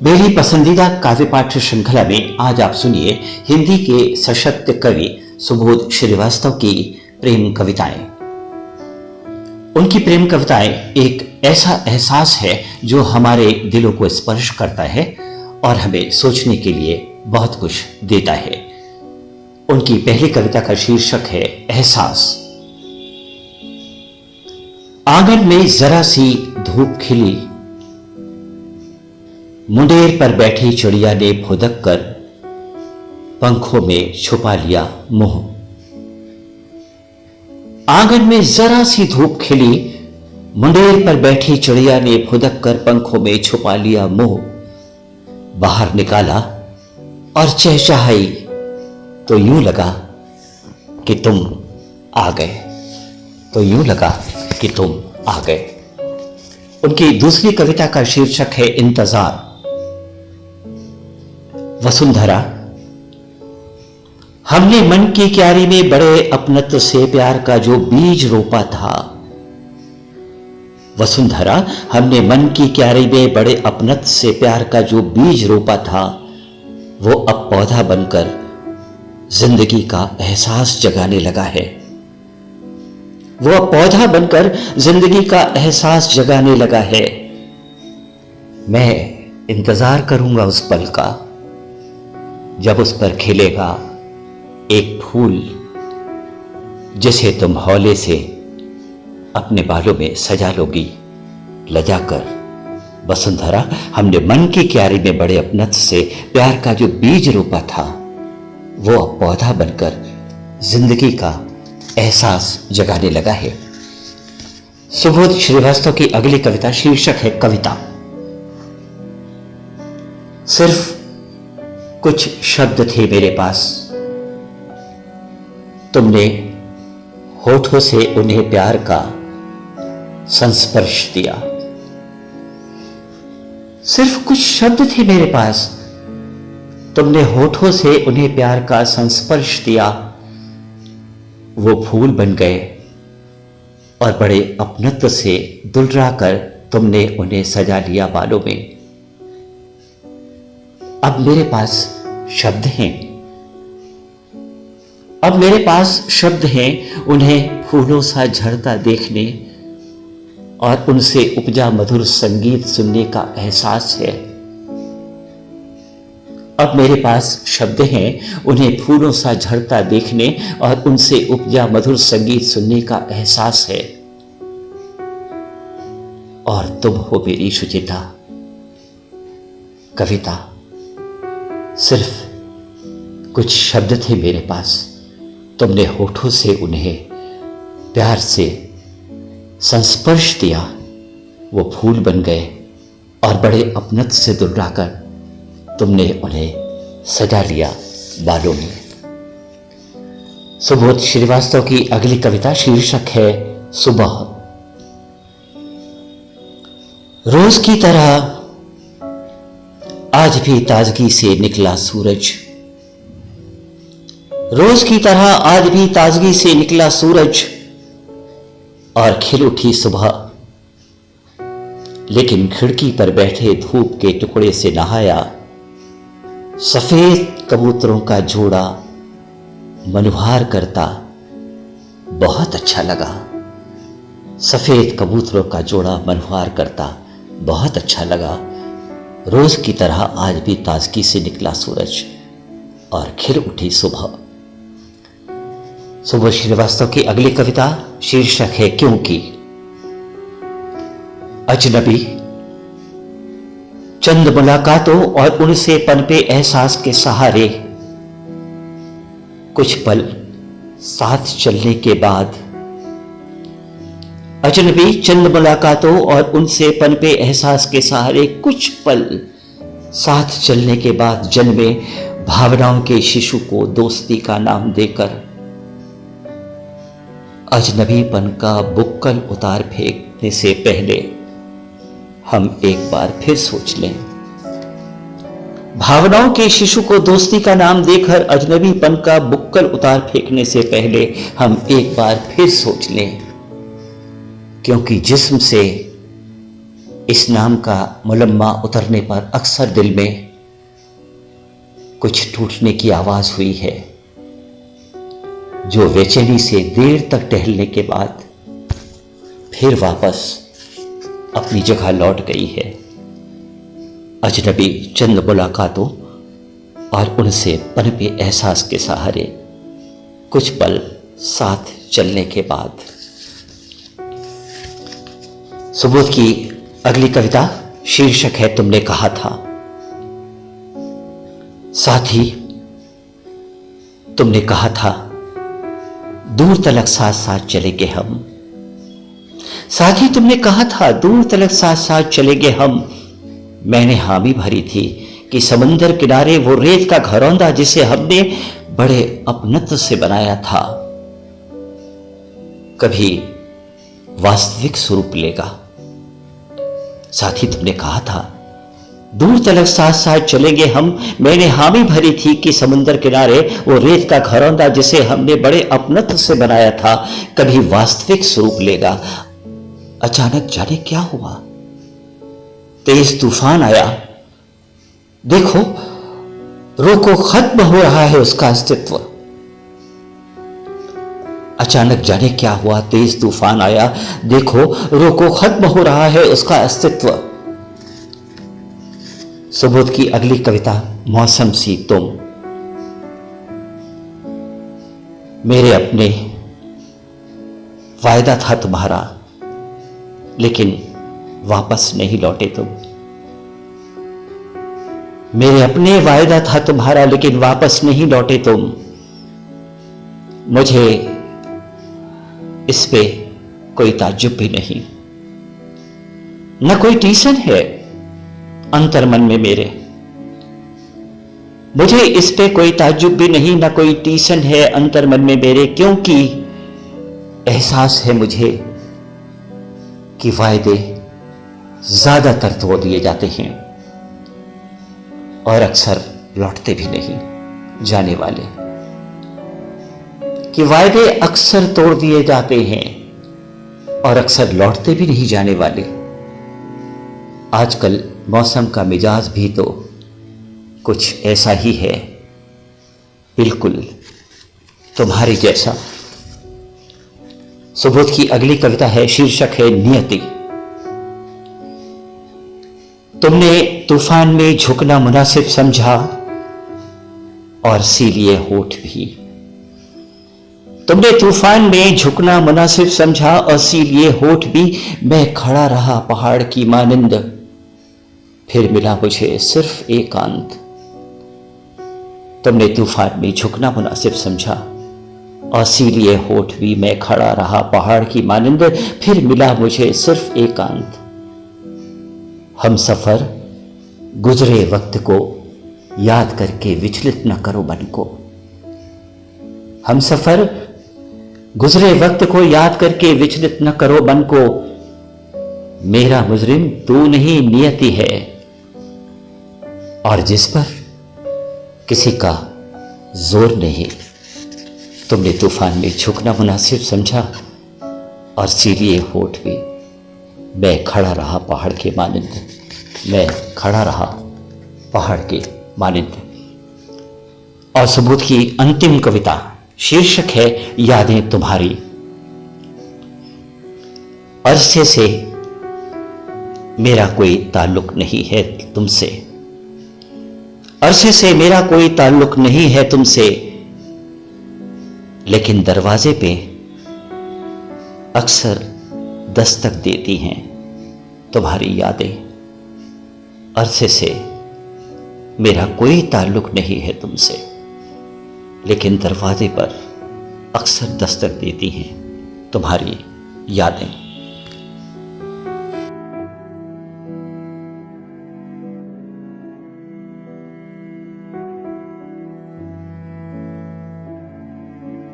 मेरी पसंदीदा काव्य पाठ श्रृंखला में आज आप सुनिए हिंदी के सशक्त कवि सुबोध श्रीवास्तव की प्रेम कविताएं। उनकी प्रेम कविताएं एक ऐसा एहसास है जो हमारे दिलों को स्पर्श करता है और हमें सोचने के लिए बहुत कुछ देता है। उनकी पहली कविता का शीर्षक है एहसास। आंगन में जरा सी धूप खिली, मुंडेर पर बैठी चिड़िया ने फुदक कर पंखों में छुपा लिया मुंह। आंगन में जरा सी धूप खिली, मुंडेर पर बैठी चिड़िया ने फुदक कर पंखों में छुपा लिया मुंह। बाहर निकाला और चहचहाई तो यूं लगा कि तुम आ गए, तो यूं लगा कि तुम आ गए। उनकी दूसरी कविता का शीर्षक है इंतजार। वसुंधरा, हमने मन की क्यारी में बड़े अपनत्व से प्यार का जो बीज रोपा था। वसुंधरा, हमने मन की क्यारी में बड़े अपनत्व से प्यार का जो बीज रोपा था, वो अब पौधा बनकर जिंदगी का एहसास जगाने लगा है। वो अब पौधा बनकर जिंदगी का एहसास जगाने लगा है। मैं इंतजार करूंगा उस पल का जब उस पर खिलेगा एक फूल, जिसे तुम हौले से अपने बालों में सजा लोगी लजाकर। वसुंधरा, हमने मन की क्यारी में बड़े अपनत्व से प्यार का जो बीज रोपा था, वो अब पौधा बनकर जिंदगी का एहसास जगाने लगा है। सुबोध श्रीवास्तव की अगली कविता शीर्षक है कविता। सिर्फ कुछ शब्द थे मेरे पास, तुमने होठों से उन्हें प्यार का संस्पर्श दिया। सिर्फ कुछ शब्द थे मेरे पास, तुमने होठों से उन्हें प्यार का संस्पर्श दिया। वो फूल बन गए और बड़े अपनत्व से दुलरा कर तुमने उन्हें सजा लिया बालों में। अब मेरे पास शब्द हैं, अब मेरे पास शब्द हैं उन्हें फूलों सा झड़ता देखने और उनसे उपजा मधुर संगीत सुनने का एहसास है। अब मेरे पास शब्द हैं उन्हें फूलों सा झड़ता देखने और उनसे उपजा मधुर संगीत सुनने का एहसास है। और तुम हो मेरी शुचिता। कविता। सिर्फ कुछ शब्द थे मेरे पास, तुमने होठों से उन्हें प्यार से संस्पर्श दिया। वो फूल बन गए और बड़े अपनत्व से दुलराकर तुमने उन्हें सजा लिया बालों में। सुबोध श्रीवास्तव की अगली कविता शीर्षक है सुबह। रोज की तरह आज भी ताजगी से निकला सूरज। रोज की तरह आज भी ताजगी से निकला सूरज और खिल उठी सुबह। लेकिन खिड़की पर बैठे धूप के टुकड़े से नहाया सफेद कबूतरों का जोड़ा मनोहार करता बहुत अच्छा लगा। सफेद कबूतरों का जोड़ा मनोहार करता बहुत अच्छा लगा। रोज की तरह आज भी ताजगी से निकला सूरज और खिल उठी सुबह। सुबोध श्रीवास्तव की अगली कविता शीर्षक है क्योंकि। अजनबी, चंद मुलाकातों और उनसे पनपे एहसास के सहारे कुछ पल साथ चलने के बाद। अजनबी, चंद मुलाकातों और उनसे पनपे एहसास के सहारे कुछ पल साथ चलने के बाद जन्मे भावनाओं के शिशु को दोस्ती का नाम देकर। अजनबीपन का बुक्कल उतार फेंकने से पहले हम एक बार फिर सोच लें। भावनाओं के शिशु को दोस्ती का नाम देकर अजनबीपन का बुक्कल उतार फेंकने से पहले हम एक बार फिर सोच लें। क्योंकि जिस्म से इस नाम का मुलम्मा उतरने पर अक्सर दिल में कुछ टूटने की आवाज हुई है, जो बेचैनी से देर तक टहलने के बाद फिर वापस अपनी जगह लौट गई है। अजनबी चंद मुलाकातों और उनसे पनपे एहसास के सहारे कुछ पल साथ चलने के बाद। सुबोध की अगली कविता शीर्षक है तुमने कहा था। साथी तुमने कहा था दूर तलक साथ साथ चलेंगे हम। साथी तुमने कहा था दूर तलक साथ साथ चलेंगे हम। मैंने हामी भरी थी कि समंदर किनारे वो रेत का घरौंदा जिसे हमने बड़े अपनत्व से बनाया था कभी वास्तविक स्वरूप लेगा। साथी तुमने कहा था दूर तलक साथ साथ चलेंगे हम। मैंने हामी भरी थी कि समंदर किनारे वो रेत का घरौंदा जिसे हमने बड़े अपनत्व से बनाया था कभी वास्तविक स्वरूप लेगा। अचानक जाने क्या हुआ, तेज तूफान आया। देखो रोको खत्म हो रहा है उसका अस्तित्व। अचानक जाने क्या हुआ, तेज तूफान आया। देखो रोको खत्म हो रहा है उसका अस्तित्व। सुबोध की अगली कविता मौसम सी तुम। मेरे अपने वायदा था तुम्हारा, लेकिन वापस नहीं लौटे तुम। मेरे अपने वायदा था तुम्हारा, लेकिन वापस नहीं लौटे तुम। मुझे इस पे कोई ताज्जुब भी नहीं, न कोई टीसन है अंतर्मन में मेरे। मुझे इस पे कोई ताज्जुब भी नहीं, न कोई टीसन है अंतर्मन में मेरे, क्योंकि एहसास है मुझे कि वायदे ज्यादातर तोड़ दिए जाते हैं और अक्सर लौटते भी नहीं जाने वाले। कि वायदे अक्सर तोड़ दिए जाते हैं और अक्सर लौटते भी नहीं जाने वाले। आजकल मौसम का मिजाज भी तो कुछ ऐसा ही है, बिल्कुल तुम्हारे जैसा। सुबोध की अगली कविता है, शीर्षक है नियति। तुमने तूफान में झुकना मुनासिब समझा और सी लिए होठ भी। तुमने तूफान में झुकना मुनासिब समझा और सी लिए होठ भी। मैं खड़ा रहा पहाड़ की मानिंद, फिर मिला मुझे सिर्फ एकांत। तुमने तूफान में झुकना मुनासिब समझा और सी लिए होठ भी। मैं खड़ा रहा पहाड़ की मानिंद, फिर मिला मुझे सिर्फ एकांत। हम सफर गुजरे वक्त को याद करके विचलित न करो मन को। हम सफर गुजरे वक्त को याद करके विचलित न करो मन को। मेरा मुजरिम तू नहीं नियति है, और जिस पर किसी का जोर नहीं। तुमने तूफान में झुकना मुनासिब समझा और सी लिए होठ भी। मैं खड़ा रहा पहाड़ के मानिंद, मैं खड़ा रहा पहाड़ के मानिंद। और सुबोध की अंतिम कविता शीर्षक है यादें तुम्हारी। अरसे से मेरा कोई ताल्लुक नहीं है तुमसे। अरसे से मेरा कोई ताल्लुक नहीं है तुमसे, लेकिन दरवाजे पे अक्सर दस्तक देती हैं तुम्हारी यादें। अरसे से मेरा कोई ताल्लुक नहीं है तुमसे, लेकिन दरवाजे पर अक्सर दस्तक देती हैं तुम्हारी यादें।